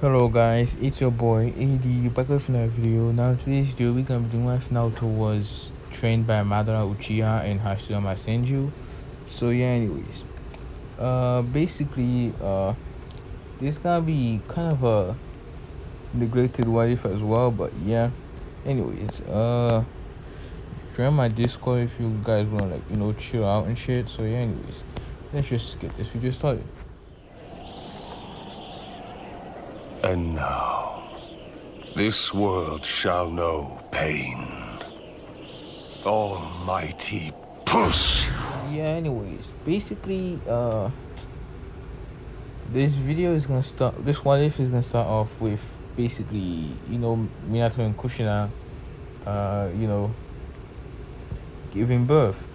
Hello guys, it's your boy a.dTHEweeb back with another video. Now in today's video we're gonna be doing if Naruto was trained by Madara Uchiha and Hashirama Senju. So yeah, anyways. Basically, this gonna be kind of a neglected what if as well, but yeah. Anyways, join my Discord if you guys wanna chill out and shit. So yeah, anyways. Let's just get this video started. And now, this world shall know pain. Almighty push! Yeah, anyways, basically, this video is gonna start, this what if is gonna start off with basically, Minato and Kushina, giving birth.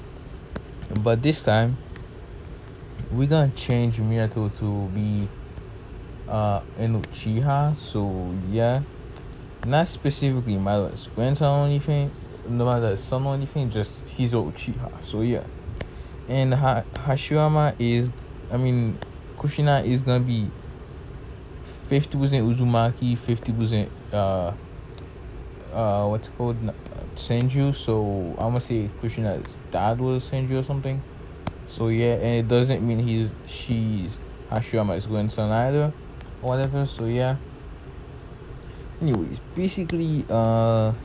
But this time, we're gonna change Minato to be an Uchiha. So yeah, not specifically Madara's grandson or anything, no Madara's son or anything, just he's a Uchiha. So yeah, and Hashirama is, Kushina is gonna be 50% Uzumaki, 50% what's it called, Senju. So I'm gonna say Kushina's dad was Senju or something. So yeah, and it doesn't mean she's Hashirama's grandson either, or whatever. So yeah. Anyways, basically, that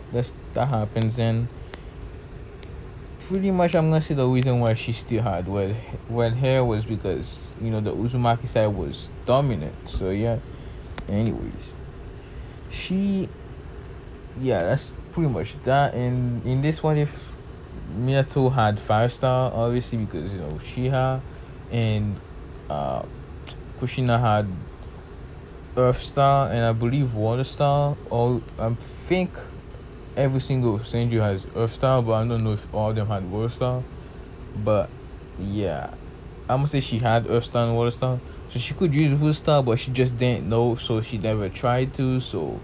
happens, and pretty much I'm gonna say the reason why she still had red hair was because the Uzumaki side was dominant. So yeah. Anyways, that's pretty much that. And in this one, if Minato had 5-star, obviously, because Shiha and Kushina had Earth Star, and I believe Water Star. Or I think every single Senju has Earth Star, but I don't know if all of them had Water Star. But yeah, I'm gonna say she had Earth Star and Water Star, so she could use Water Star, but she just didn't know, so she never tried to. So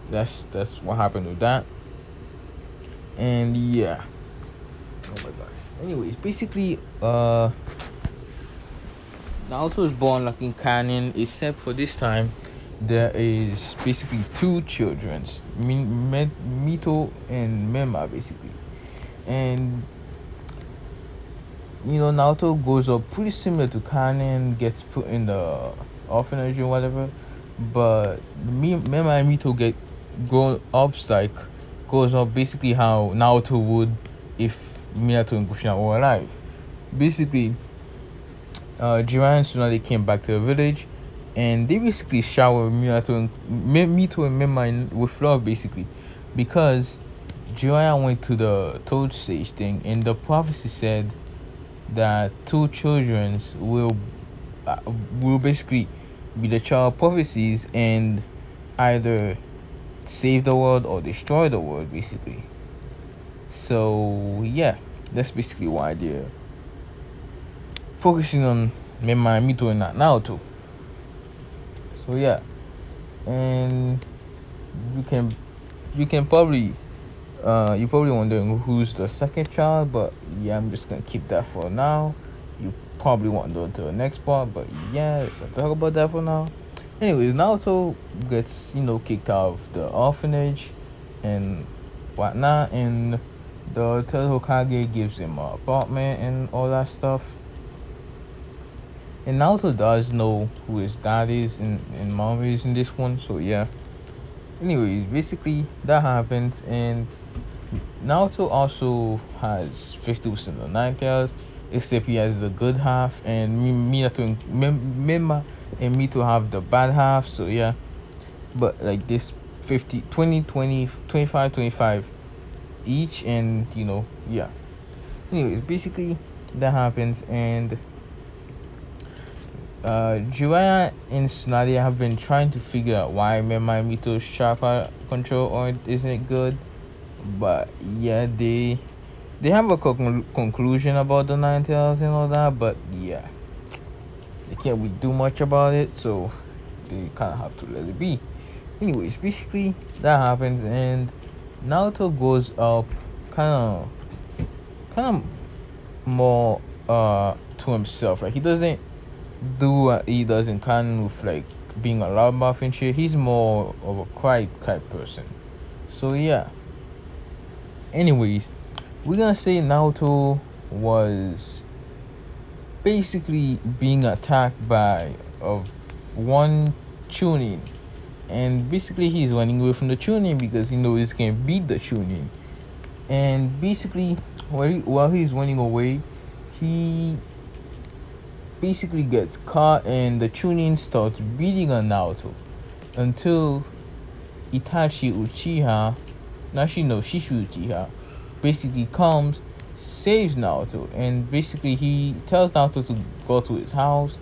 that's what happened with that. And yeah, oh my god. Anyways, basically, Naruto was born like in canon, except for this time there is basically two children, Mito and Mema, basically. And Naruto goes up pretty similar to canon, gets put in the orphanage or whatever, but Mema and Mito get grown up, like goes up basically how Naruto would if Minato and Kushina were alive. Basically, Jiraiya and Tsunade came back to the village, and they basically showered Mito and Mema with love, basically, because Jiraiya went to the Toad Stage thing, and the prophecy said that two children will basically be the child prophecies and either save the world or destroy the world, basically. So yeah, that's basically why they're focusing on Mema and Mito and not Naruto. So yeah, and you can probably you're probably wondering who's the second child, but yeah, I'm just gonna keep that for now. You probably want to go to the next part, but yeah, let's not talk about that for now. Anyways, Naruto gets kicked out of the orphanage and whatnot, and the third Hokage gives him an apartment and all that stuff. And Naruto does know who his dad is and mom is in this one, so yeah. Anyways, basically that happens, and Naruto also has 50% of the Nine Tails, except he has the good half, and Minato and Mema and Mito have the bad half. So yeah, but like this 50, 20, 20, 25, 25 each, and yeah. Anyways, basically that happens, and Jiraiya and Tsunade have been trying to figure out why Mema and Mito's chakra control isn't good. But yeah, they have a conclusion about the Nine Tails and all that, but yeah, they can't really do much about it, so they kind of have to let it be. Anyways, basically that happens, and Naruto goes up kind of more to himself. Like, he doesn't do what he does in canon with like being a loudmouth and shit. He's more of a quiet type person. So yeah. Anyways, we're gonna say Naruto was basically being attacked by one tuning, and basically he's running away from the tuning because he knows he can beat the tuning. And basically, while he's running away, he basically gets caught, and the tuning starts beating on Naruto until Itachi Uchiha, actually no, Shishu Uchiha, basically comes, saves Naruto, and basically he tells Naruto to go to his house,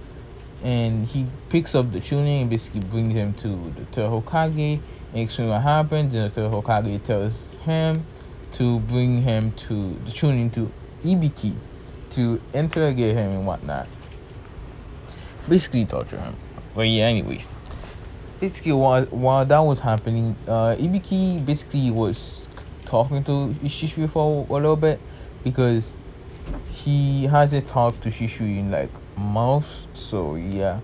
and he picks up the tuning and basically brings him to the third Hokage and explains what happens. And the third Hokage tells him to bring him to the tuning to Ibiki to interrogate him and whatnot. Basically torture him. But yeah, anyways. Basically while that was happening, Ibiki basically was talking to Shishui for a little bit because he hasn't talked to Shishui in like months. So yeah,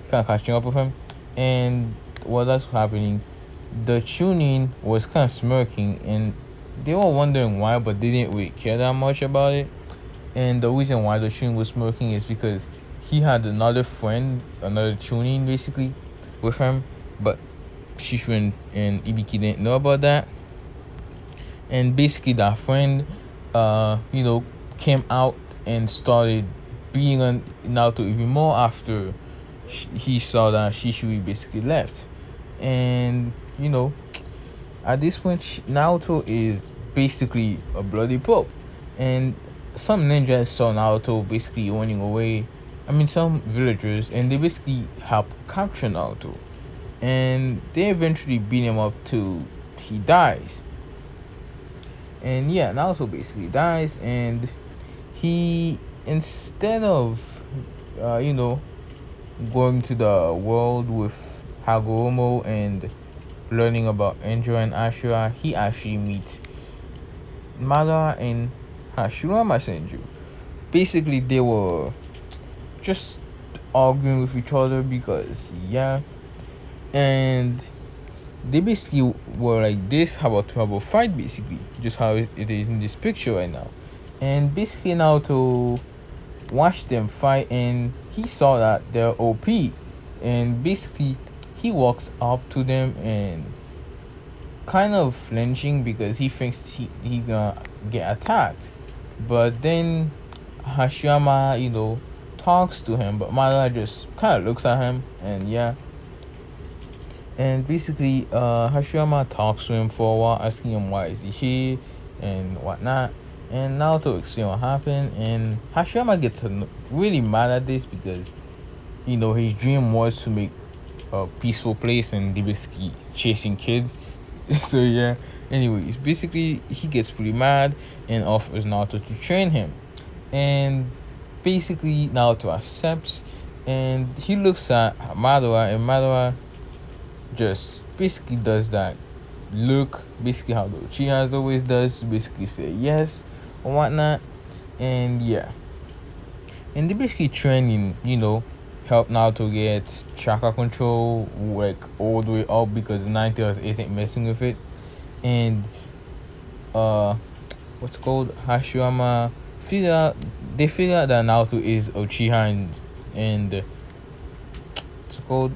kind of catching up with him. And while that's happening, the tuning was kind of smirking, and they were wondering why, but they didn't really care that much about it. And the reason why the tuning was smirking is because he had another friend, another tuning basically, with him, but Shishu and Ibiki didn't know about that. And basically that friend, came out and started being on Naruto even more after he saw that Shishui basically left. And at this point, Naruto is basically a bloody pope, and some ninjas saw Naruto basically running away. I mean, some villagers, and they basically help capture Naruto, and they eventually beat him up till he dies. And yeah, Naruto basically dies, and he, instead of going to the world with Hagoromo and learning about Angel and Ashura, he actually meets Madara and Hashirama Senju. Basically, they were just arguing with each other because and they basically were like this, how about to have a fight, basically just how it is in this picture right now. And basically Naruto watched them fight, and he saw that they're OP, and basically he walks up to them and kind of flinching because he thinks he gonna get attacked. But then Hashirama talks to him, but Madara just kind of looks at him, and basically Hashirama talks to him for a while, asking him why is he here and whatnot. And Naruto explains what happened, and Hashirama gets really mad at this because his dream was to make a peaceful place, and they basically chasing kids. So yeah, anyways, basically he gets pretty mad and offers Naruto to train him, and basically Naruto accepts, and he looks at Madara, and Madara just basically does that look, basically how the Uchihas always does, basically say yes or whatnot. And yeah, and they basically train in help Naruto get chakra control like all the way up because Nine Tails isn't messing with it. And what's called Hashirama figure out that Naruto is Uchiha, and it's called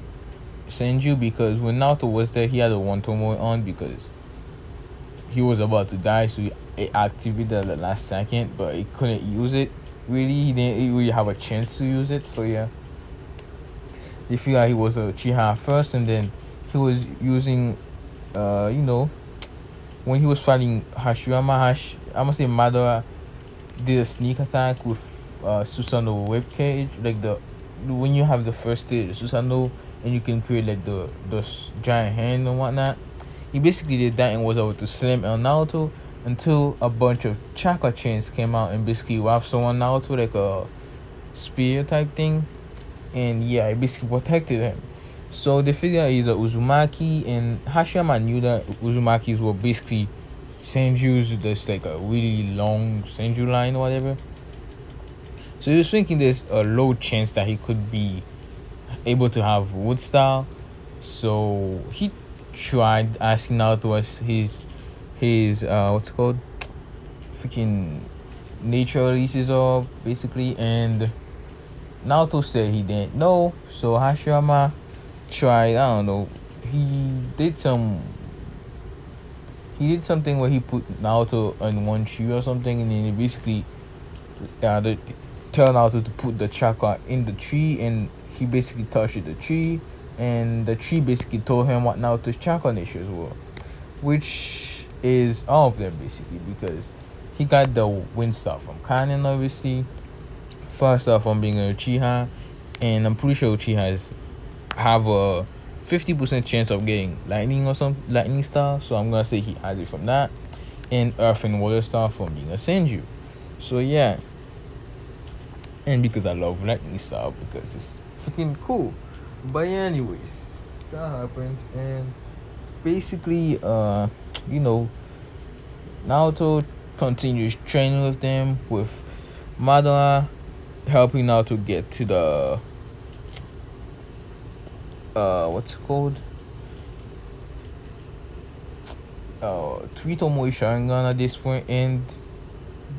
Senju, because when Naruto was there, he had a one tomoe on because he was about to die, so he activated at the last second, but he couldn't use it. Really, he didn't really have a chance to use it. So yeah, they figured out he was a Uchiha first, and then he was using, when he was fighting Hashirama, I'm gonna say Madara did a sneak attack with Susanoo whip cage, like when you have the first stage of Susanoo, and you can create like those giant hand and whatnot. He basically did that and was able to slam on Naruto until a bunch of chakra chains came out and basically wrapped someone Naruto like a spear type thing. And yeah, it basically protected him. So they figured he's a Uzumaki, and Hashirama knew that Uzumakis were basically Senjus, there's like a really long Senju line or whatever. So he was thinking there's a low chance that he could be able to have wood style, So he tried asking Naruto as his what's it called, freaking nature releases are basically, and Naruto said he didn't know. So Hashirama tried, I don't know, he did some he did something where he put Naruto on one tree or something, and then he basically the tell Naruto to put the chakra in the tree, and he basically touched the tree, and the tree basically told him what Naruto's chakra natures were, which is all of them basically, because he got the wind stuff from Kanen, obviously, first off from being a Uchiha, and I'm pretty sure Uchihas have a 50% chance of getting lightning or some lightning star, so I'm gonna say he has it from that, and earth and water star from being a Senju. So yeah, and because I love lightning star because it's freaking cool. But yeah, anyways, that happens, and basically, you know, Naruto continues training with them, with Madara helping Naruto get to the what's it called? Tomoe Sharingan at this point, and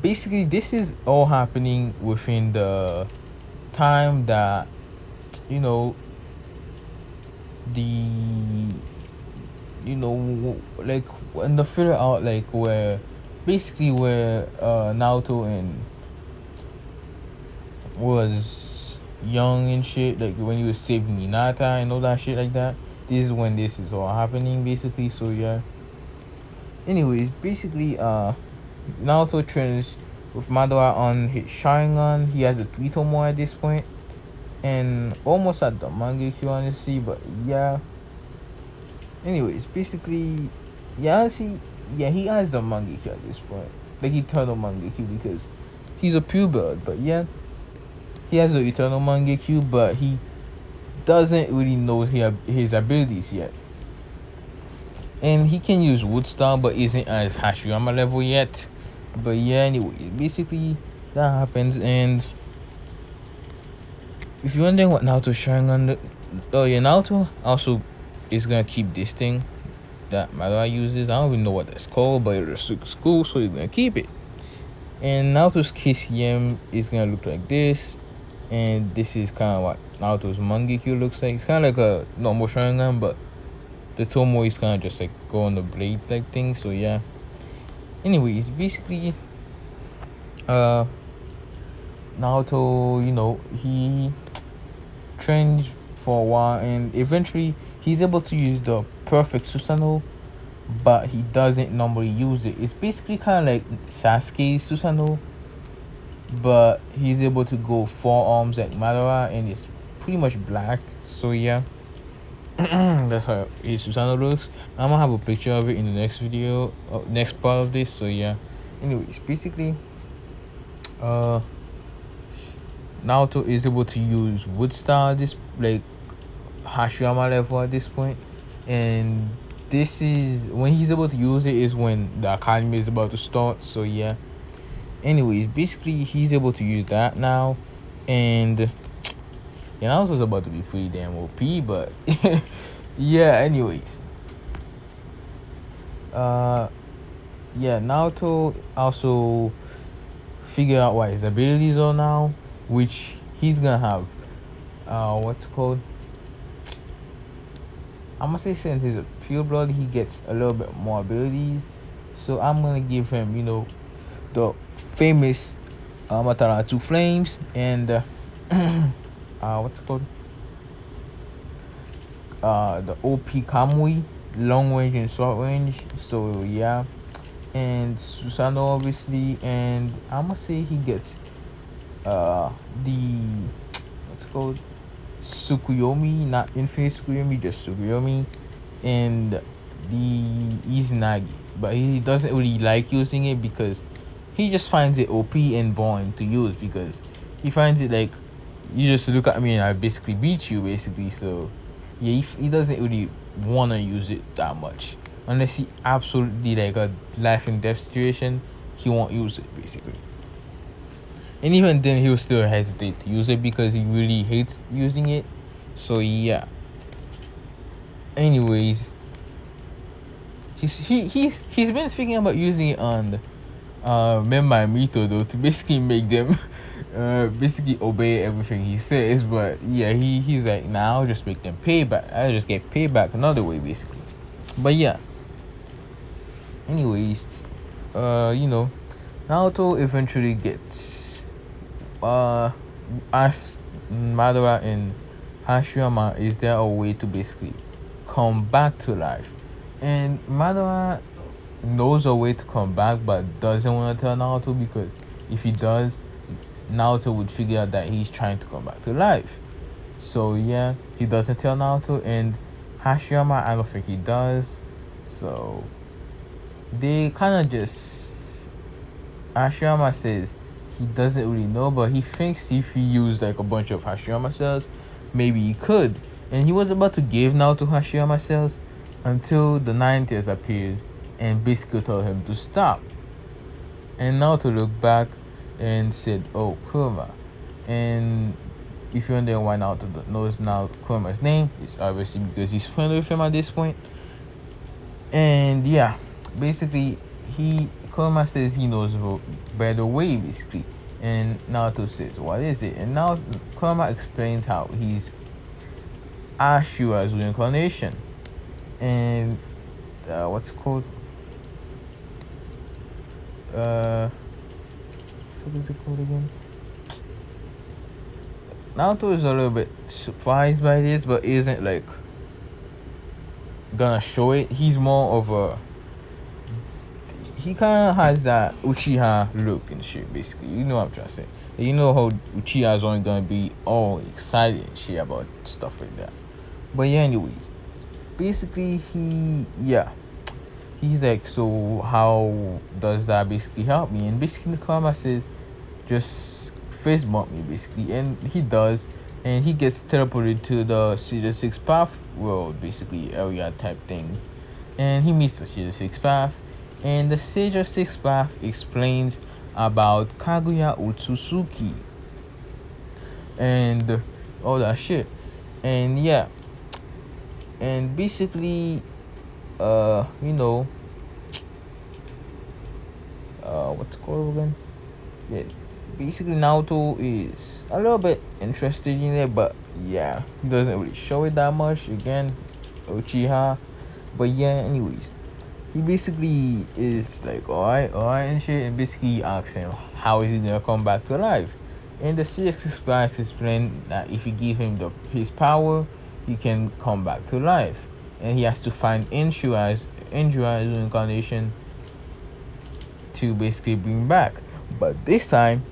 basically this is all happening within the time that, you know, the like when the filler out, like where basically where Naruto and was young and shit, like when he was saving Hinata and all that shit like that. This is when this is all happening basically. So yeah, anyways, basically Naruto trains with Madara on his Sharingan. He has a Tomoe at this point, and almost at the Mangekyo, honestly, but yeah. Anyways, basically, yeah, see, yeah, he has the Mangekyo at this point, like eternal Mangekyo, because he's a pureblood. But yeah, he has the eternal Mangekyo, but he doesn't really know his abilities yet. And he can use wood style, but isn't as Hashirama level yet. But yeah, anyway, basically that happens. And if you're wondering what Naruto Sharingan, oh yeah, Naruto also is gonna keep this thing that Madara uses. I don't even know what that's called, but it looks cool, so he's gonna keep it. And Naruto's KCM is gonna look like this, and this is kind of what Naruto's Mangekyo looks like. It's kind of like a normal Sharingan, but the Tomoe is kind of just like go on the blade like thing. So yeah. Anyways, basically, Naruto, you know, he trains for a while, and eventually he's able to use the perfect Susanoo, but he doesn't normally use it. It's basically kind of like Sasuke's Susanoo, but he's able to go 4 arms like Madara, and it's pretty much black. So yeah. That's how his Susanoo looks. I'm gonna have a picture of it in the next video, next part of this. So yeah. Anyways, basically, Naruto is able to use wood style, this like Hashirama level at this point, and this is when he's able to use it is when the academy is about to start. So yeah. Anyways, basically he's able to use that now, and yeah, Naruto's about to be pretty damn OP, but yeah. Anyways, yeah, Naruto also figure out what his abilities are now, which he's gonna have. What's it called? I'm gonna say since he's a pure blood, he gets a little bit more abilities. So I'm gonna give him, you know, the famous Matara 2 Flames, and what's it called? The OP Kamui, long range and short range. So yeah, and Susanoo obviously, and I'm gonna say he gets the what's it called, Tsukuyomi, not Infinite Tsukuyomi, just Tsukuyomi, and the Izanagi. But he doesn't really like using it because he just finds it OP and boring to use, because he finds it like you just look at me and I basically beat you basically. So yeah, he doesn't really want to use it that much unless he absolutely like a life and death situation. He won't use it basically, and even then he'll still hesitate to use it because he really hates using it. So yeah. Anyways, he's been thinking about using it on Memba and Mito though, to basically make them basically obey everything he says. But yeah, he's like, nah, I'll just make them pay back. I'll just get payback another way basically. But yeah. Anyways, Naruto eventually gets asked Madara and Hashirama, is there a way to basically come back to life? And Madara knows a way to come back but doesn't want to tell Naruto, because if he does, Naruto would figure out that he's trying to come back to life. So yeah, he doesn't tell Naruto, and Hashirama, I don't think he does. So they kind of just, Hashirama says he doesn't really know, but he thinks if he used like a bunch of Hashirama cells, maybe he could. And he was about to give Naruto Hashirama cells until the Nine Tails appeared and basically told him to stop. And Naruto looked back and said, "Oh, Kurama." And if you're wondering why Naruto knows now Kurama's name, it's obviously because he's friendly with him at this point. And yeah, basically Kurama says he knows a better way basically, and Naruto says, what is it? And now Kurama explains how he's Ashura's reincarnation, and what's it called, what is it called again? Naruto is a little bit surprised by this, but isn't like gonna show it. He's more of a, he kind of has that Uchiha look and shit basically, you know what I'm trying to say. You know how Uchiha is only gonna be all excited and shit about stuff like that. But yeah, anyways, basically he's like, so how does that basically help me? And basically Kurama says, just face bump me basically, and he does, and he gets teleported to the Cedar Six Path world basically, area type thing, and he meets the Cedar Six Path, and the Cedar Six Path explains about Kaguya Otsutsuki and all that shit. And yeah, and basically what's it called again? Yeah, basically Naruto is a little bit interested in it, but yeah, he doesn't really show it that much. Again, Uchiha. But yeah, anyways, he basically is like, alright, and shit, and basically asks him how is he gonna come back to life. And the CX Sparks explain that if you give him his power, he can come back to life, and he has to find Injura's reincarnation to basically bring back. But this time,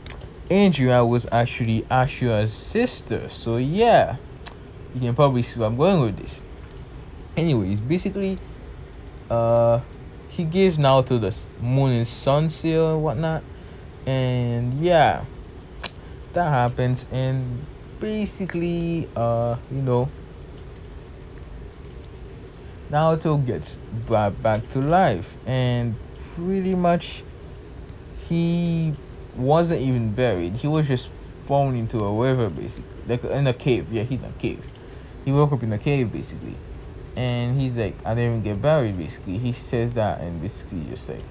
Injura was actually Ashura's sister. So yeah, you can probably see where I'm going with this. Anyways, basically, he gives Naruto the moon and sun seal and whatnot, and yeah, that happens. And basically, Naruto gets brought back to life, and pretty much he wasn't even buried. He was just thrown into a river basically, like in a cave. Yeah, he's in a cave. He woke up in a cave basically, and he's like, I didn't even get buried basically. He says that, and basically just like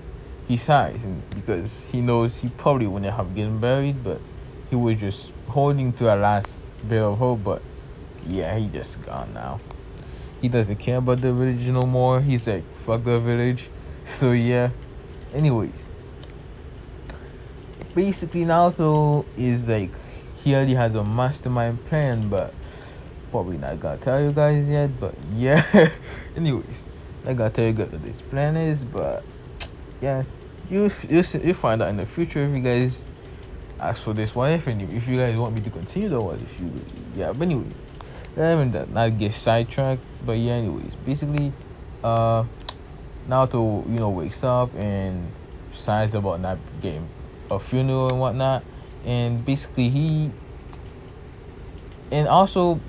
he sighs, and because he knows he probably wouldn't have gotten buried, but he was just holding to a last bit of hope. But yeah, he just gone now. He doesn't care about the village no more. He's like, fuck the village. So yeah, anyways, basically Naruto is like, he already has a mastermind plan, but probably not gonna tell you guys yet. But yeah, anyways, I gotta tell you guys what this plan is. But yeah, you find out in the future if you guys ask for this one, if you guys want me to continue the one, if you, yeah. But anyway, not get sidetracked. But yeah, anyways, basically Naruto wakes up and decides about not getting a funeral and whatnot, and basically and also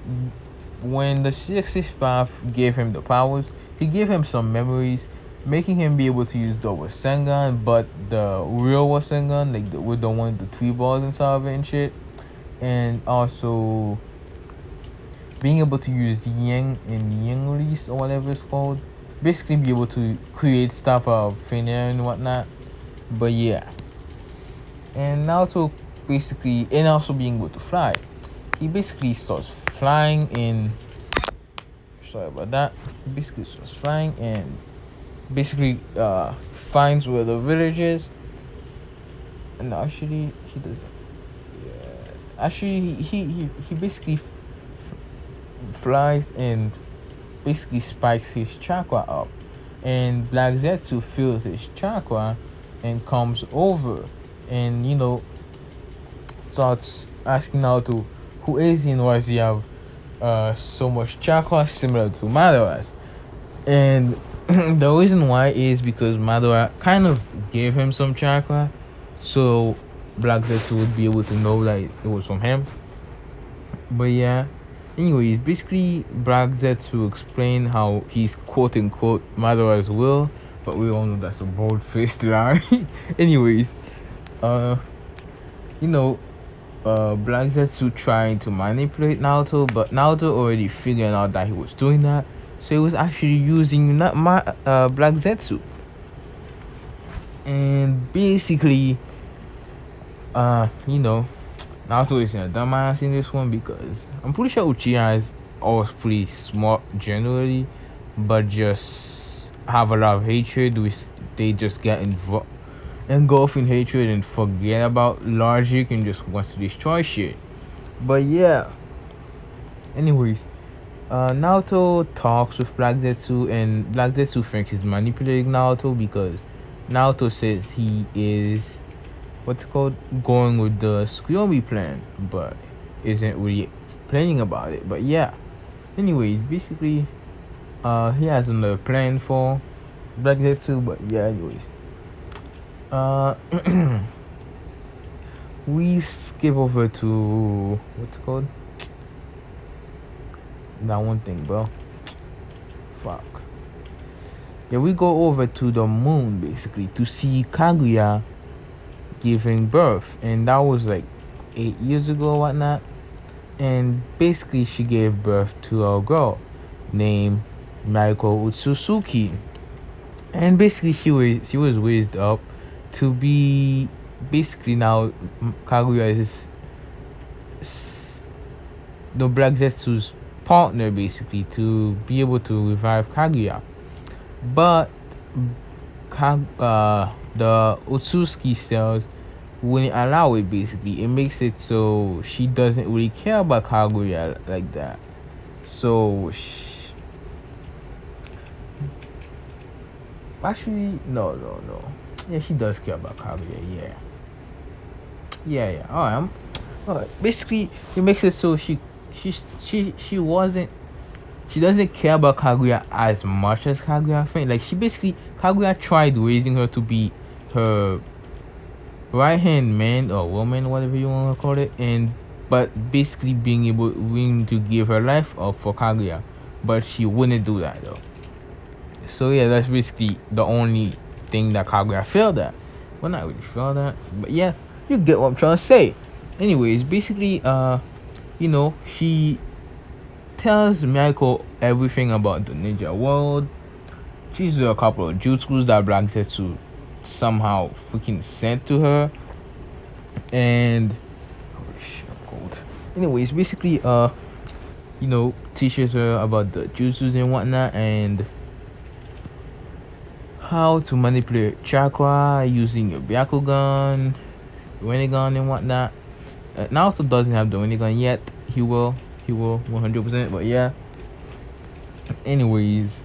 when the 65 gave him the powers, he gave him some memories, making him be able to use the Rasengan, but the real Rasengan, like with the one with the 3 balls inside of it and shit. And also being able to use yang and yang release or whatever it's called, basically be able to create stuff out of thin air and whatnot. But yeah, and also basically, and also being able to fly. He basically starts flying in. Sorry about that. He basically starts flying and basically finds where the village is. And actually, he doesn't. Yeah. Actually, he basically flies and basically spikes his chakra up, and Black Zetsu feels his chakra and comes over, and starts asking Naruto, who is he and why does he have so much chakra similar to Madara's? And the reason why is because Madara kind of gave him some chakra, so Black Zetsu would be able to know that it was from him. But yeah, anyways, basically Black Zetsu explained how he's quote unquote Madara's will, but we all know that's a bold-faced lie. Anyways, Black Zetsu trying to manipulate Naruto, but Naruto already figured out that he was doing that, so he was actually using Black Zetsu. And basically, Naruto isn't a dumbass in this one because I'm pretty sure Uchiha is always pretty smart generally, but just have a lot of hatred, which they just get engulfed in hatred and forget about logic and just wants to destroy shit. But yeah, anyways, Naruto talks with Black Zetsu, and Black Zetsu thinks he's manipulating Naruto because Naruto says he is going with the Tsukuyomi plan, but isn't really planning about it. But yeah, anyways, basically he has another plan for Black Zetsu. But yeah, anyways, we skip over to that one thing, bro. Fuck. Yeah, we go over to the moon basically to see Kaguya giving birth, and that was like 8 years ago or whatnot. And basically she gave birth to a girl named Mariko Utsusuki, and basically she was raised up to be basically now Kaguya is the Black Zetsu's partner, basically to be able to revive Kaguya. But the Otsutsuki cells wouldn't allow it. Basically, it makes it so she doesn't really care about Kaguya like that. So actually, no. Yeah, she does care about Kaguya. Yeah. Alright. Basically, it makes it so she doesn't care about Kaguya as much as Kaguya thinks. Like Kaguya tried raising her to be her right hand man or woman, whatever you want to call it, but basically willing to give her life up for Kaguya, but she wouldn't do that though. So yeah, that's basically the only thing that Kaguya failed at. Well, not really failed at, but yeah, you get what I'm trying to say. Anyways, basically, she tells Miyako everything about the ninja world. She's a couple of jutsus that Black Zetsu somehow freaking sent to her, and holy shit, I'm cold. Anyways, basically, teaches her about the jutsus and whatnot, and how to manipulate chakra using your Byakugan, Rinnegan and whatnot. Naruto doesn't have the Rinnegan yet. He will 100%. But yeah. Anyways,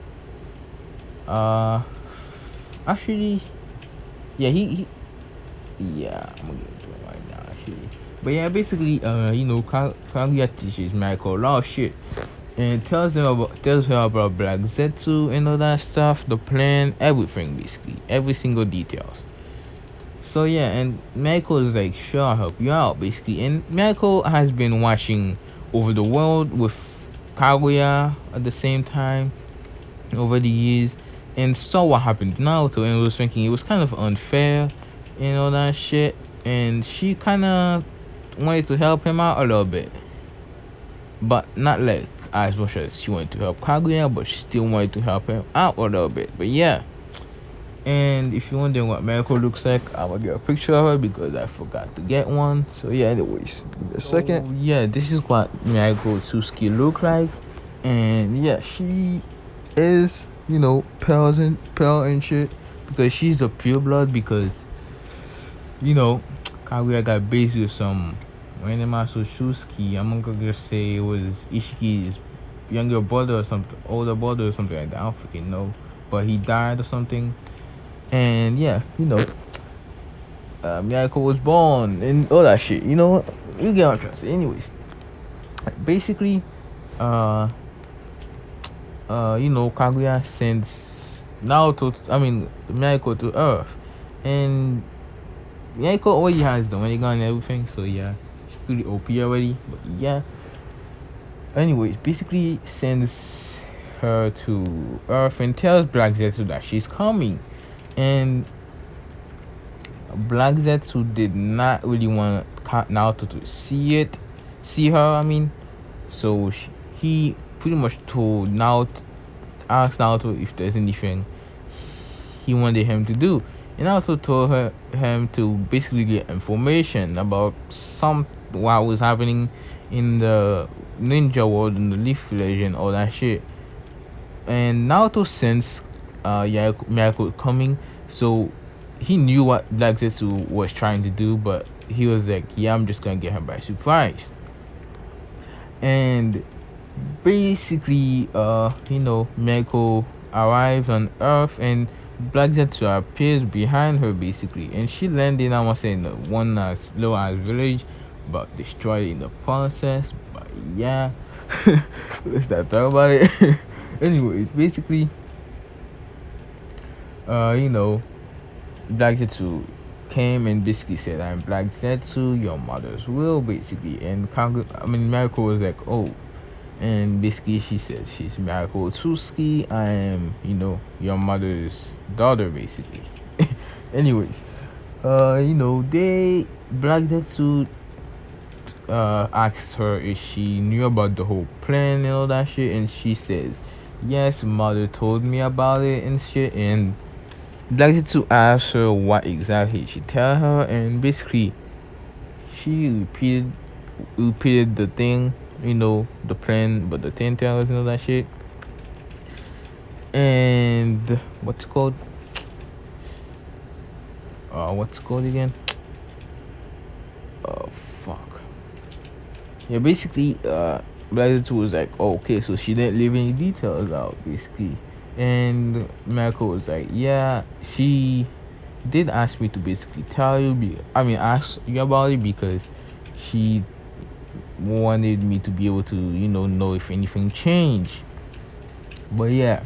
actually, yeah, I'm gonna get into it right now. Actually, but yeah, basically, Kaguya teaches Mariko a lot of shit, and tells her about Black Zetsu and all that stuff, the plan, everything, basically, every single details. So yeah, and Mariko is like, sure, I'll help you out, basically. And Mariko has been watching Over the World with Kaguya at the same time over the years, and saw what happened to Naruto, and was thinking it was kind of unfair and all that shit, and she kind of wanted to help him out a little bit, but not like as much as she wanted to help Kaguya, but she still wanted to help him out a little bit. But yeah. And if you're wondering what Miracle looks like, I'm gonna get a picture of her because I forgot to get one. So yeah, anyways, give me a second. Yeah, this is what Miracle Tsuki look like. And yeah, she is, pale and shit. Because she's a pure blood because Kaguya got based with some random Shusuke. I'm gonna just say it was Ishiki's younger brother or something, older brother or something like that. I don't freaking know. But he died or something. And yeah, Miyako was born and all that shit. You know what? You get what I'm trying to say. Anyways, basically, Kaguya sends Miyako to Earth, and Miyako already has the money gun and everything. So yeah, she's pretty OP already. But yeah, anyways, basically sends her to Earth and tells Black Zetsu that she's coming. And Black Zetsu did not really want Naruto to see her. So he pretty much asked Naruto if there's anything he wanted him to do, and also told him to basically get information about what was happening in the ninja world, in the Leaf Village, and all that shit. And Naruto sensed Miyako coming, so he knew what Black Zetsu was trying to do, but he was like, yeah, I'm just gonna get him by surprise. And basically, Miyako arrives on Earth, and Black Zetsu appears behind her, basically, and she landed, I must say, in the one as low as village, but destroyed in the process. But yeah, let's not talk about it. Anyways, basically, Black Zetsu came and basically said, I'm Black Zetsu, your mother's will, basically. And Miracle was like, oh. And basically she said, she's Miracle Tsuki, I am, your mother's daughter, basically. Anyways, Black Zetsu asked her if she knew about the whole plan and all that shit, and she says, yes, mother told me about it and shit. And Black Zetsu asked her what exactly she tell her, and basically she repeated the thing, the plan, but the 10 tails and all that shit. And what's it called again? Oh fuck. Yeah, basically Black Zetsu was like, oh, okay, so she didn't leave any details out, basically. And Miracle was like, yeah, she did ask me to basically ask you about it because she wanted me to be able to, know if anything changed. But yeah,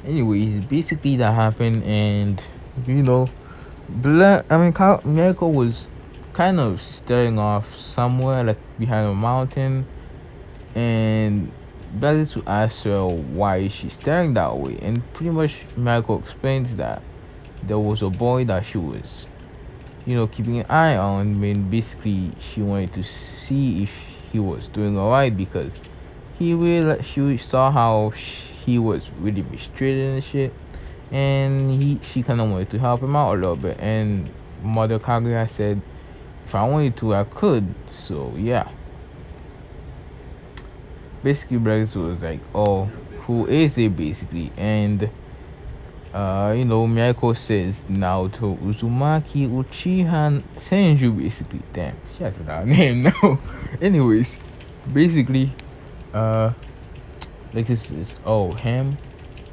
anyways, basically that happened, and Miracle was kind of staring off somewhere, like behind a mountain, and Black Zetsu asked her why she's staring that way, and pretty much Miracle explains that there was a boy that she was, keeping an eye on, when basically she wanted to see if he was doing alright, because she saw how he was really mistreated and shit, and she kind of wanted to help him out a little bit. And Mother Kaguya said, if I wanted to, I could. So yeah, basically Black was like, oh, who is it, basically? And Miyako says Naoto Uzumaki Uchiha Senju, basically. Damn, she has that name now. Anyways, basically, like this is, oh, him,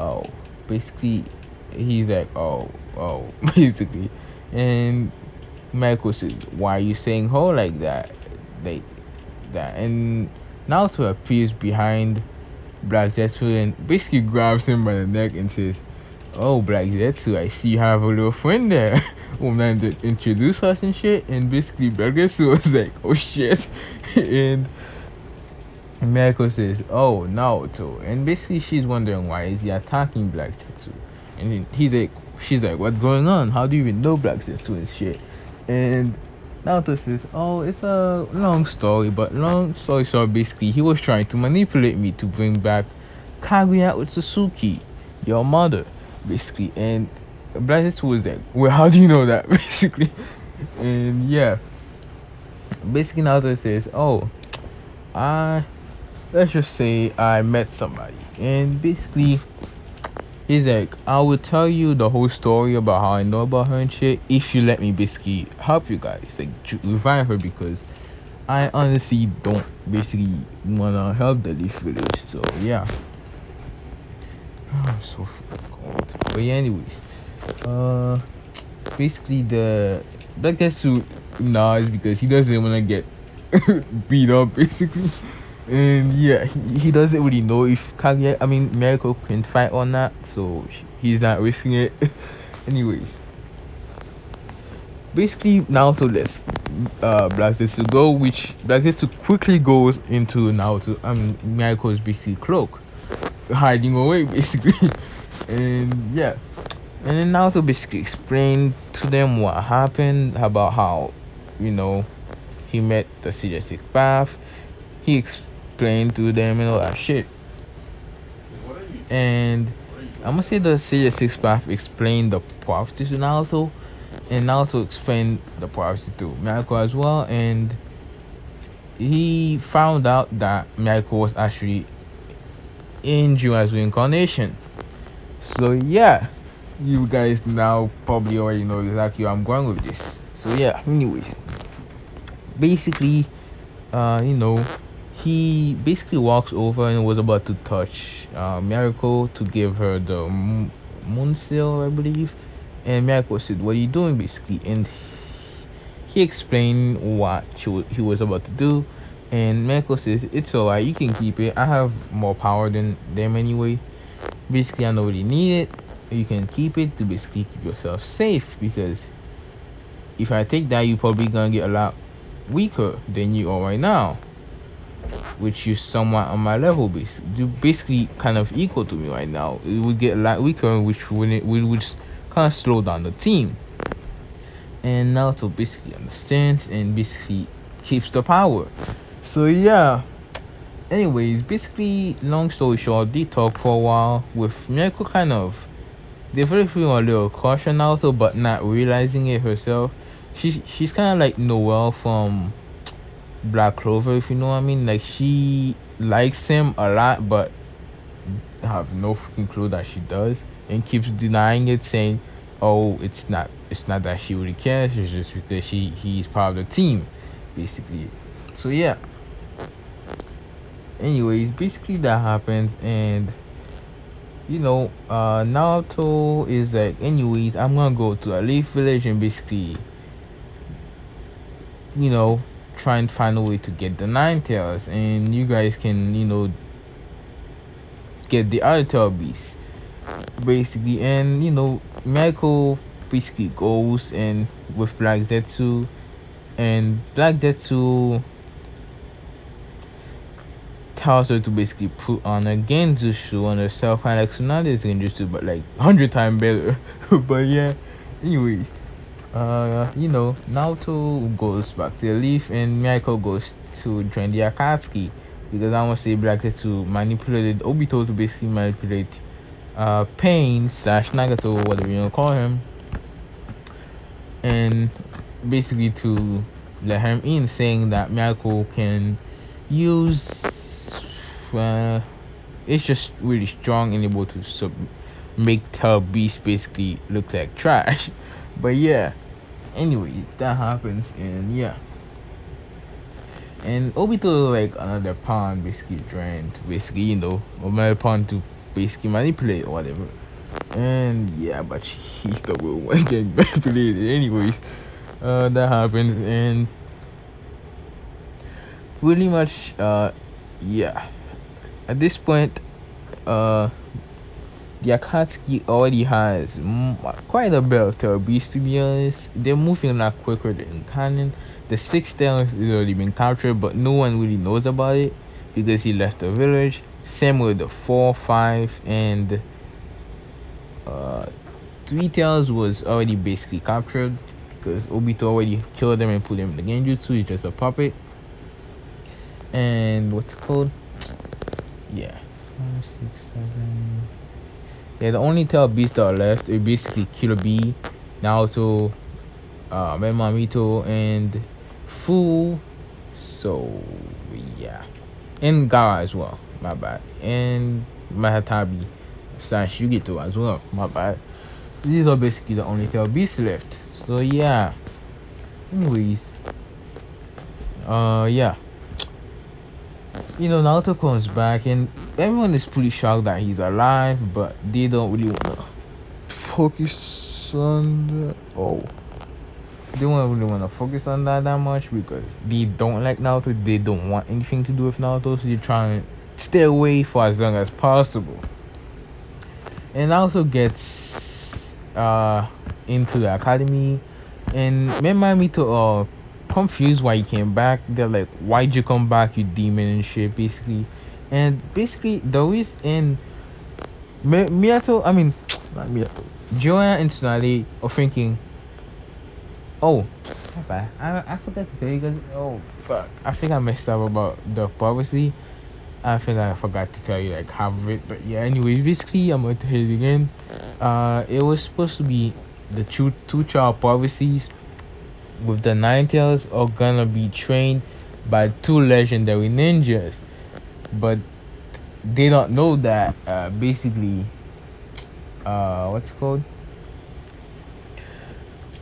oh, basically, he's like, oh, basically. And Miyako says, why are you saying ho like that? Like that. And Naoto appears behind Black Zetsu and basically grabs him by the neck and says, oh, Black Zetsu, I see you have a little friend there. Oh man, to introduce us and shit. And basically Black Zetsu was like, oh shit. And Miyako says, oh, Naoto. And basically she's wondering why is he attacking Black Zetsu. And she's like, what's going on? How do you even know Black Zetsu and shit? And Naruto says, "Oh, it's a long story, but long story short, basically, he was trying to manipulate me to bring back Kaguya Otsutsuki, your mother, basically." And Blazes was like, "Well, how do you know that?" Basically, and yeah, basically Naruto says, "Oh, I let's just say I met somebody," and basically he's like, I will tell you the whole story about how I know about her and shit if you let me basically help you guys, like revive her, because I honestly don't basically wanna help the Leaf Village. So yeah. I'm so fucking cold. But yeah, anyways. Uh basically the that gets to Nas because he doesn't wanna get beat up basically. And yeah, he doesn't really know if Miracle can fight or not, so he's not risking it. Anyways, basically Naruto lets Black go, which Black quickly goes into Naruto. Miracle's basically cloak, hiding away basically, and yeah, and then Naruto basically explained to them what happened about how, you know, he met the Suggestive Path. He explained to them and all that shit. And I'm gonna say the Suggestive Path explained the prophecy to Naruto, and Naruto explained the prophecy to Miracle as well. And he found out that Miracle was actually in Juna's reincarnation. So yeah, you guys now probably already know exactly where I'm going with this. So yeah, anyways, basically, you know, he basically walks over and was about to touch Miracle to give her the moon seal, I believe. And Miracle said, "What are you doing?" Basically, and he explained what he was about to do. And Miracle says, "It's alright, you can keep it. I have more power than them anyway. Basically, I don't really need it. You can keep it to basically keep yourself safe, because if I take that, you're probably gonna get a lot weaker than you are right now, which is somewhat on my level. You're basically kind of equal to me right now. It would get a lot weaker, which would kind of slow down the team." And Naruto basically understands and basically keeps the power. So yeah. Anyways, basically, long story short, they talk for a while with Miracle kind of developing a little crush on Naruto, but not realizing it herself. She's kind of like Noelle from Black Clover, if you know what I mean. Like, she likes him a lot, but have no freaking clue that she does, and keeps denying it, saying, "Oh, it's not that she really cares. It's just because he's part of the team, basically." So yeah. Anyways, basically that happens, and Naruto is like, anyways, I'm gonna go to a Leaf Village and basically, try and find a way to get the Nine Tails, and you guys can, get the other tail beast, basically. And Michael basically goes and with Black Zetsu, and Black Zetsu tells her to basically put on a Genjutsu on herself, kind of like Tsunade's Genjutsu, but like 100 times better. But yeah, anyways, Naruto goes back to the Leaf, and Miyako goes to join the Akatsuki, because I want to say Black Zetsu manipulated Obito to basically manipulate Pain slash Nagato, whatever you want to call him, and basically to let him in, saying that Miyako can use it's just really strong and able to make Tail Beast basically look like trash. But yeah, anyways, that happens, and yeah, and Obito like another pawn basically drained, basically, another pawn to basically manipulate or whatever. And yeah, but he's the one getting manipulated. Anyways, that happens, and pretty much yeah, at this point, the Akatsuki already has quite a bit of Tail Beast, to be honest. They're moving a lot quicker than canon. The 6 tails has already been captured, but no one really knows about it because he left the village. Same with the 4, 5, and 3 tails was already basically captured. because Obito already killed them and put them in the genjutsu. He's just a puppet. And what's it called? Yeah, 5, 6, 7. Yeah, the only tail beasts that are left are basically Killer Bee, Naruto, Mito, and Fu. So yeah, and Gara as well. My bad. And Mahatabi slash Yugito as well. My bad. These are basically the only tail beasts left. So yeah. Anyways, yeah. Naruto comes back and everyone is pretty shocked that he's alive, but they don't really wanna focus on they don't really wanna focus on that much because they don't like Naruto. They don't want anything to do with Naruto, so they're trying to stay away for as long as possible. And Naruto gets into the academy, and Mito are confused why he came back. They're like, "Why'd you come back, you demon and shit?" Basically, and basically the reason Miyato, I mean, not Miyato, Joanna and Tsunade are thinking, "Oh, my bad. I forgot to tell you guys. Oh, fuck. I think I messed up about the prophecy. I think I forgot to tell you like half of it. But yeah, anyway, basically, I'm going to hit it again. It was supposed to be the two child prophecies with the Nine Tails are gonna be trained by two legendary ninjas, but they don't know that basically what's it called,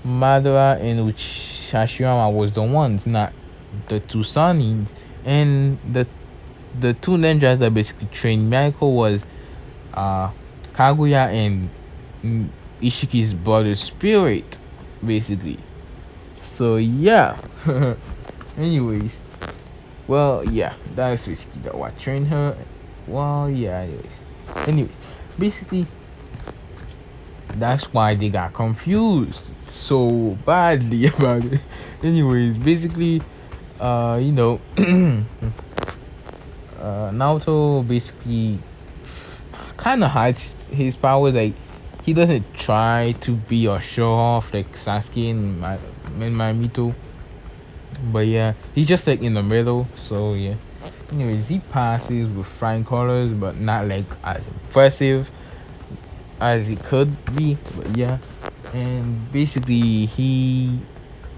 Madara and Hashirama was the ones, not the two Sanins. And the two ninjas that basically trained Miyako was Kaguya and Ishiki's brother Spirit, basically. So yeah. Anyways, well, yeah, that's basically what trained her. Well, yeah. Anyway, basically, that's why they got confused so badly about it. Anyways, basically, Naruto basically kind of hides his powers. Like, he doesn't try to be or show off like Sasuke and Mito. But yeah, he's just like in the middle. So yeah. Anyways, he passes with flying colors, but not like as impressive as he could be. But yeah, and basically he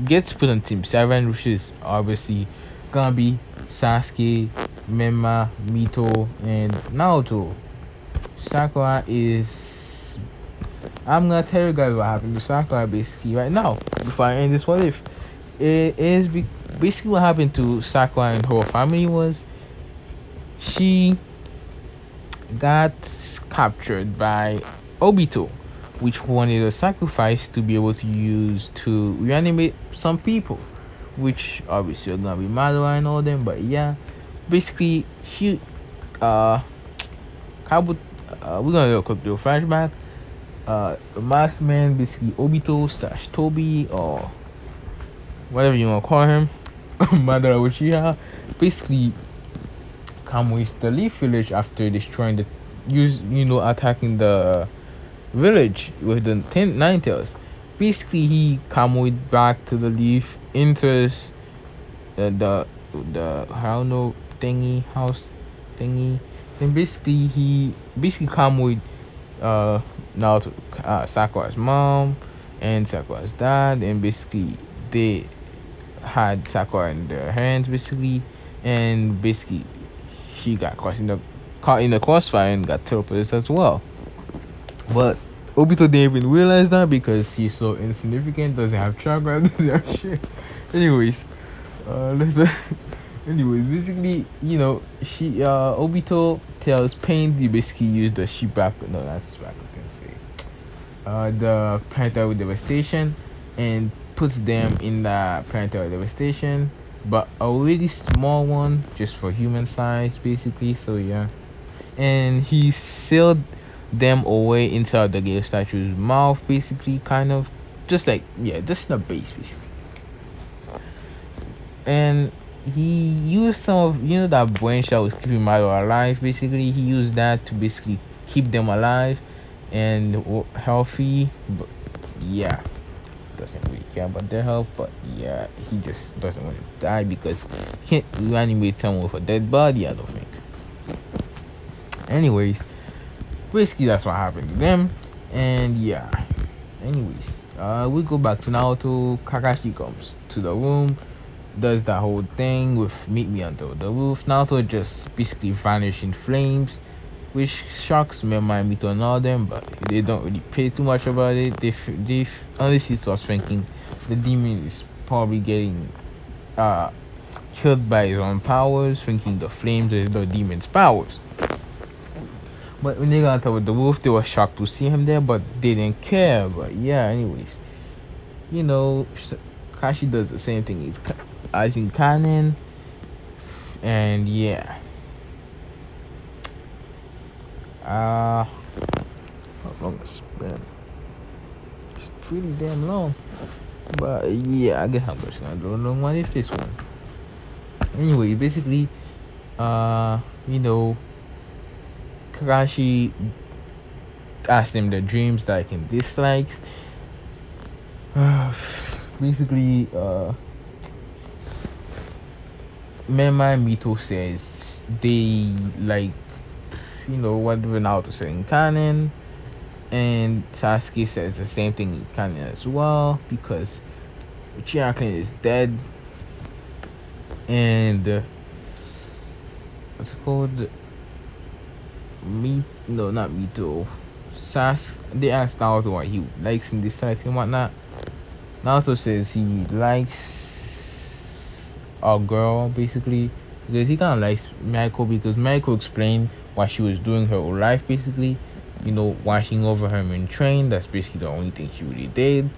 gets put on Team 7, which is obviously gonna be Sasuke, Mito, and Naruto. Sakura is. I'm gonna tell you guys what happened to Sakura basically right now before I end this. What if it is basically what happened to Sakura and her family was she got captured by Obito, which wanted a sacrifice to be able to use to reanimate some people, which obviously are gonna be Madara and all them. But yeah, basically she we're gonna do a quick little flashback. The masked man, basically Obito slash Toby or whatever you wanna call him, Madara Uchiha, basically come with the Leaf Village after destroying attacking the village with the Nine Tails. Basically, he come back to the Leaf, enters the I don't know house thingy, and basically he come with now Sakura's mom and Sakura's dad, and basically they had Sakura in their hands basically, and basically she got caught in the crossfire and got teleported as well. But Obito didn't even realize that because he's so insignificant, doesn't have chakra, doesn't have shit. Anyways, anyways, basically, she Obito tells Pain to basically use the Shibaku. No, that's Shibaku. The planetary devastation, and puts them in the planetary devastation, but a really small one, just for human size, basically. So yeah, and he sealed them away inside the Gale statue's mouth, basically, kind of, just like just the base, basically. And he used some of that branch that was keeping Mario alive. Basically, he used that to basically keep them alive and healthy. But yeah, doesn't really care about their health, but yeah, he just doesn't want to die because he can't reanimate someone with a dead body, I don't think. Anyways, basically that's what happened to them, and yeah. Anyways, we go back to Naruto. Kakashi comes to the room, does that whole thing with meet me under the roof. Naruto just basically vanish in flames, which shocks Mema and Mito and all them, but they don't really pay too much about it. They honestly starts thinking the demon is probably getting uh killed by his own powers, thinking the flames is the demon's powers. But when they got on top of the roof, they were shocked to see him there, but they didn't care. But yeah, anyways, you know, Kashi does the same thing as in canon, and yeah. How long it's been? It's pretty damn long. But yeah, I guess I'm just gonna do a long one if this one. Anyway, basically, you know, Kakashi asked him the dreams that he dislikes. Basically, Mema and Mito says they like, you know, what Ronaldo said in canon, and Sasuke says the same thing in canon as well because Uchiha is dead, and what's it called? No, not Mito. They asked Naruto what he likes and dislikes and whatnot. Naruto says he likes a girl basically because he kind of likes Miyako because Miyako explained what she was doing her whole life basically. You know, watching over him in train. That's basically the only thing she really did.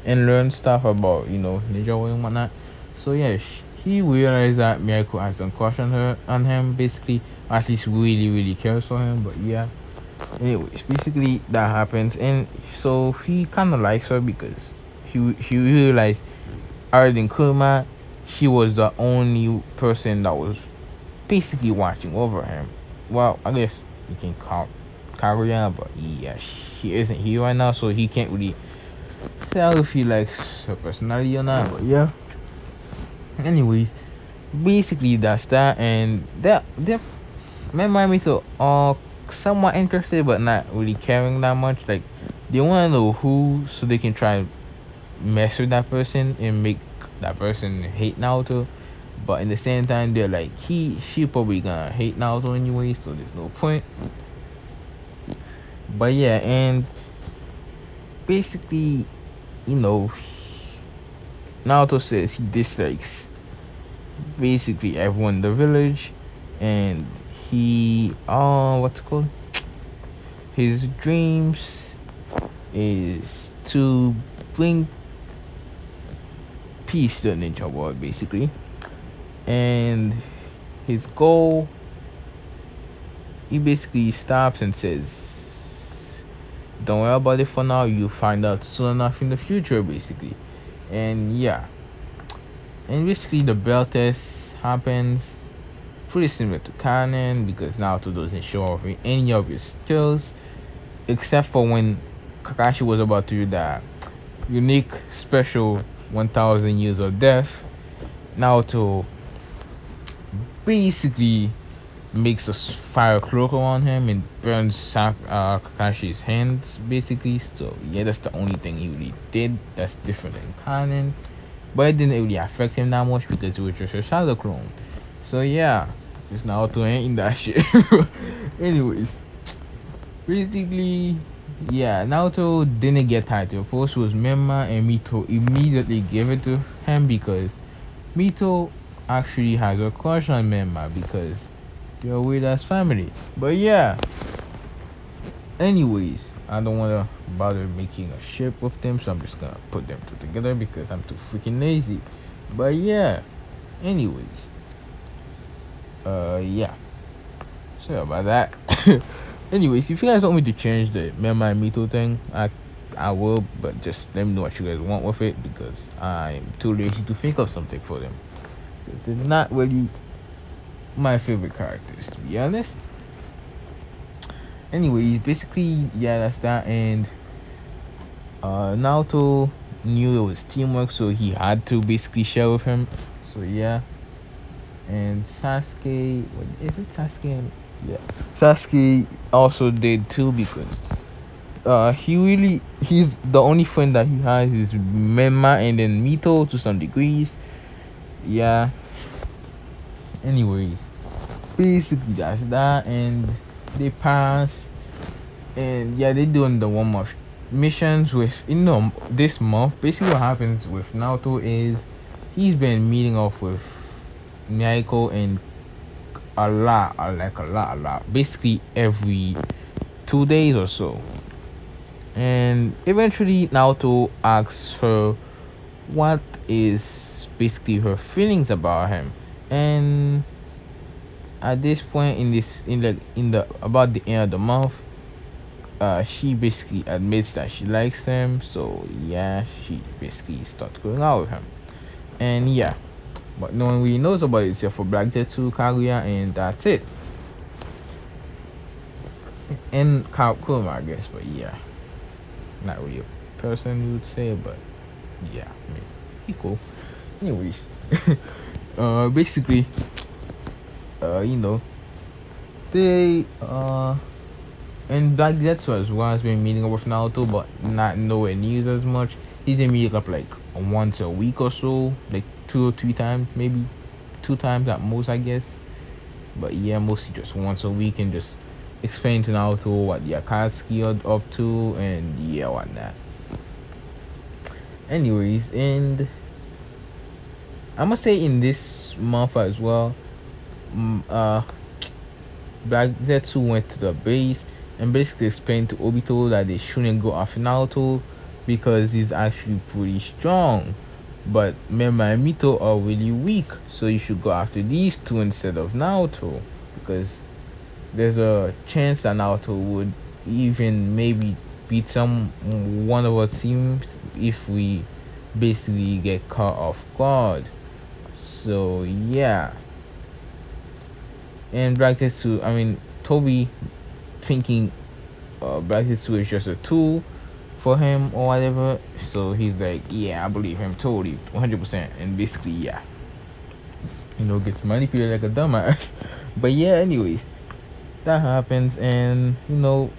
And learn stuff about, you know, ninja and whatnot. So yeah, he realized that Miyako has some crush on him basically. At least really cares for him. But yeah. Anyways, basically that happens, and so he kind of likes her because he realized other than Kuma, she was the only person that was basically watching over him. Well, I guess you can call Kaguya, but yeah, she isn't here right now, so he can't really tell if he likes her personality or not. But yeah. Anyways, basically that's that, and they're Miami so somewhat interested but not really caring that much. Like they want to know who so they can try and mess with that person and make that person hate Naruto. But in the same time, they're like she probably gonna hate Naruto anyway, so there's no point. But yeah, and basically, you know, Naruto says he dislikes basically everyone in the village, and he what's it called? His dreams is to bring peace to the ninja world basically. And his goal, he basically stops and says, don't worry about it for now, you'll find out soon enough in the future basically. And yeah, and basically the bell test happens, pretty similar to canon because Naruto doesn't show off any of his skills except for when Kakashi was about to do that unique special 1000 years of death. Naruto basically makes a fire cloak around him and burns Kakashi's hands basically. So yeah, that's the only thing he really did that's different than canon, but it didn't really affect him that much because it was just a shadow clone. So yeah, it's Naruto ain't in that shit. Anyways, basically, yeah, Naruto didn't get title. First was Mema, and Mito immediately gave it to him because Mito actually has a crush on Mema because they're a weird ass family. But yeah, anyways, I don't want to bother making a ship with them, so I'm just gonna put them two together because I'm too freaking lazy. But yeah, anyways, yeah, sorry about that. Anyways, if you guys want me to change the Mema and Mito thing, I will, but just let me know what you guys want with it because I'm too lazy to think of something for them. Because they're not really my favorite characters, to be honest. Anyways, basically, yeah, that's that. And Naruto knew it was teamwork, so he had to basically share with him. So yeah, and Sasuke, what is it? Sasuke, yeah, Sasuke also did too because he's the only friend that he has is Mema and then Mito to some degrees. Yeah. Anyways, basically that's that, and they pass, and yeah, they're doing the 1 month missions with this month. Basically, what happens with Naruto is he's been meeting off with Naiko and a lot, basically every 2 days or so. And eventually, Naruto asks her what is basically her feelings about him, and at this point in the about the end of the month, she basically admits that she likes him. So yeah, she basically starts going out with him, and yeah, but no one really knows about it except for Black Zetsu, Kaguya, and that's it. And Kurama, I guess, but yeah, not really a person you would say, but yeah, I mean, he cool. Anyways, basically, you know, they and Black Zetsu as well has been meeting up with Naruto, but not nowhere near as much. He's been meeting up like once a week or so, like 2 or 3 times, maybe 2 times at most, I guess. But yeah, mostly just once a week and just explain to Naruto what the Akatsuki are up to and yeah, whatnot. Anyways, and I must say in this month as well, Black Zetsu went to the base and basically explained to Obito that they shouldn't go after Naruto because he's actually pretty strong. But Mema and Mito are really weak, so you should go after these two instead of Naruto because there's a chance that Naruto would even maybe beat one of our teams if we basically get caught off guard. So yeah. And Black Zetsu, I mean Toby thinking Black Zetsu is just a tool for him or whatever. So he's like, yeah, I believe him totally, 100%. And basically, yeah, gets manipulated like a dumbass. But yeah, anyways, that happens, and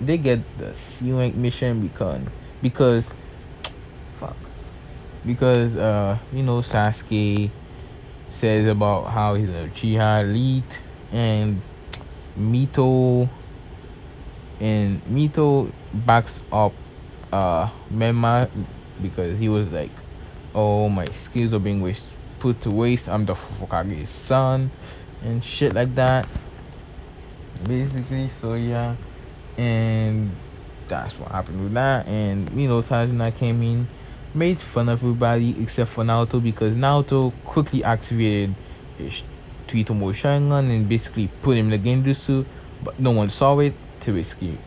they get the C rank mission because fuck because Sasuke says about how he's a Uchiha elite, and Mito backs up Mema because he was like, oh, my skills are being put to waste, I'm the Hokage's son and shit like that, basically. So yeah, and that's what happened with that. And Tajina came in, made fun of everybody except for Naruto because Naruto quickly activated his Tuitomo Sharingan and basically put him in the Genjutsu, but no one saw it to basically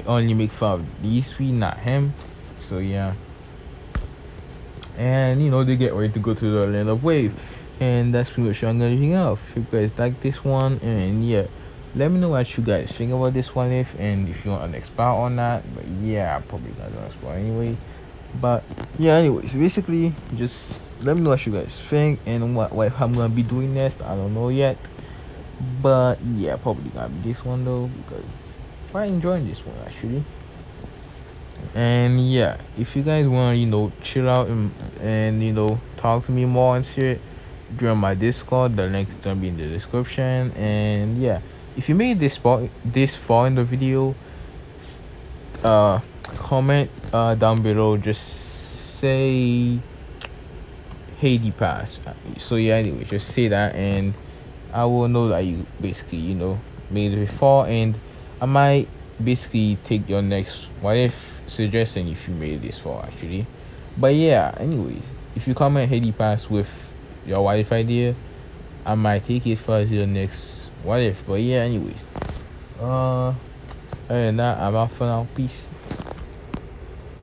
only make fun of these three, not him. So yeah, and they get ready to go to the land of wave, and that's pretty much what I'm gonna hang out. If you guys like this one, and yeah, let me know what you guys think about this one, and if you want an expound on that. But yeah, I'm probably not gonna expound anyway. But yeah, anyways, basically just let me know what you guys think and what I'm gonna be doing next. I don't know yet, but yeah, probably gonna be this one though because I'm enjoying this one actually. And yeah, if you guys want to chill out and talk to me more and shit, join my Discord. The link is gonna be in the description. And yeah, if you made this far in the video, comment down below, just say hey D-Pass. So yeah, anyway, just say that and I will know that you basically made it before, and I might basically take your next what if suggestion if you made this far actually. But yeah, anyways, if you comment hey D-Pass with your what if idea, I might take it for your next what if. But yeah, anyways, other than that, I'm out for now. Peace.